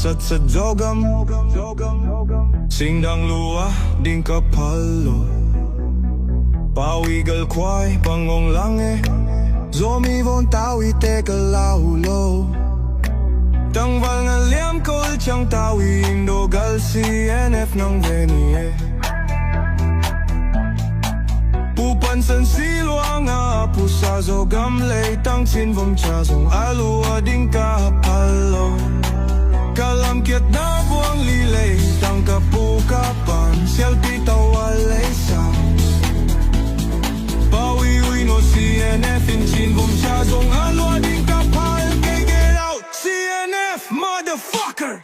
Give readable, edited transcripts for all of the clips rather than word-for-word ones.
sat sa Zogam, singdang luwa ding kapalo. Pawigal kway pangong lange, zomi von tawi te kalaulo. Tangval nga liam kol chang tawi indogal CNF ng venue. Pupansan silwa nga apu sa Zogam lay tang sinvong chasong alua ding kahapalo. Kalamkiat na buang lilay tang kapukapan selfie tawalay sa pawi no CNF in sinvong chasong alua ding kapal. Get out CNF motherfucker.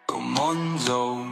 Come on, zomi.